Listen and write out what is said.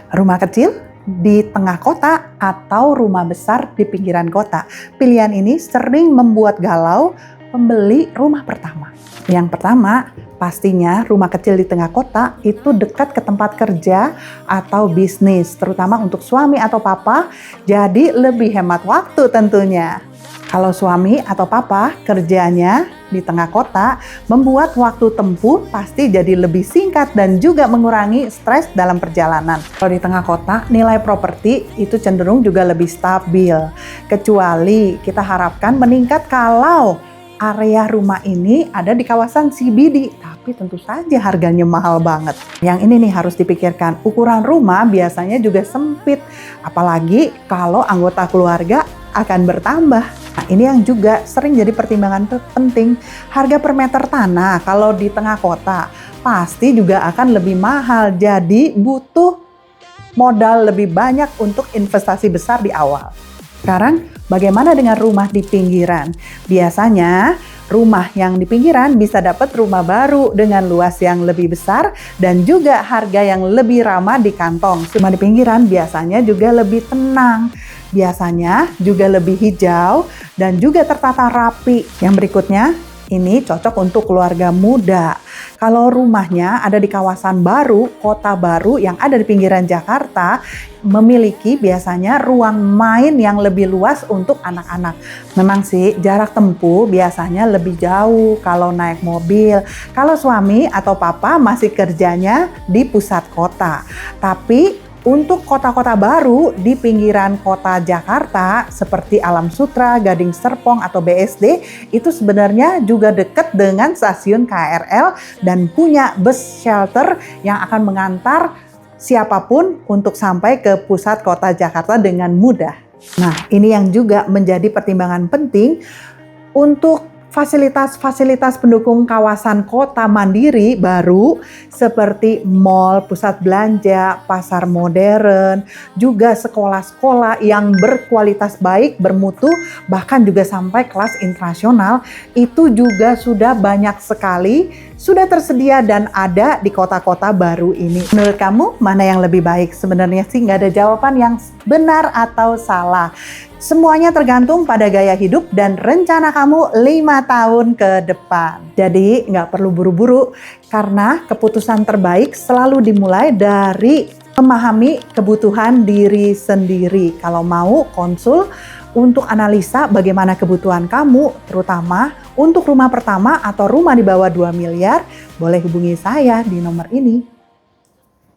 Rumah kecil di tengah kota atau rumah besar di pinggiran kota. Pilihan ini sering membuat galau pembeli rumah pertama. Yang pertama, pastinya rumah kecil di tengah kota itu dekat ke tempat kerja atau bisnis, terutama untuk suami atau papa, jadi lebih hemat waktu tentunya. Kalau suami atau papa kerjanya di tengah kota, membuat waktu tempuh pasti jadi lebih singkat dan juga mengurangi stres dalam perjalanan. Kalau di tengah kota, nilai properti itu cenderung juga lebih stabil. Kecuali kita harapkan meningkat kalau area rumah ini ada di kawasan CBD, tapi tentu saja harganya mahal banget. Yang ini nih harus dipikirkan, ukuran rumah biasanya juga sempit, apalagi kalau anggota keluarga akan bertambah. Nah, ini yang juga sering jadi pertimbangan penting. Harga per meter tanah kalau di tengah kota pasti juga akan lebih mahal, jadi butuh modal lebih banyak untuk investasi besar di awal. Sekarang bagaimana dengan rumah di pinggiran? Biasanya rumah yang di pinggiran bisa dapat rumah baru dengan luas yang lebih besar dan juga harga yang lebih ramah di kantong. Rumah di pinggiran biasanya juga lebih tenang, biasanya juga lebih hijau dan juga tertata rapi. Yang berikutnya, ini cocok untuk keluarga muda. Kalau rumahnya ada di kawasan baru, kota baru yang ada di pinggiran Jakarta, memiliki biasanya ruang main yang lebih luas untuk anak-anak. Memang sih jarak tempuh biasanya lebih jauh kalau naik mobil. Kalau suami atau papa masih kerjanya di pusat kota. Tapi untuk kota-kota baru di pinggiran kota Jakarta seperti Alam Sutera, Gading Serpong atau BSD itu sebenarnya juga dekat dengan stasiun KRL dan punya bus shelter yang akan mengantar siapapun untuk sampai ke pusat kota Jakarta dengan mudah. Nah, ini yang juga menjadi pertimbangan penting untuk fasilitas-fasilitas pendukung kawasan kota mandiri baru seperti mal, pusat belanja, pasar modern, juga sekolah-sekolah yang berkualitas baik, bermutu, bahkan juga sampai kelas internasional, itu juga sudah banyak sekali, sudah tersedia dan ada di kota-kota baru ini. Menurut kamu, mana yang lebih baik? Sebenarnya sih nggak ada jawaban yang benar atau salah. Semuanya tergantung pada gaya hidup dan rencana kamu 5 tahun ke depan. Jadi nggak perlu buru-buru karena keputusan terbaik selalu dimulai dari memahami kebutuhan diri sendiri. Kalau mau konsul untuk analisa bagaimana kebutuhan kamu, terutama untuk rumah pertama atau rumah di bawah 2 miliar, boleh hubungi saya di nomor ini.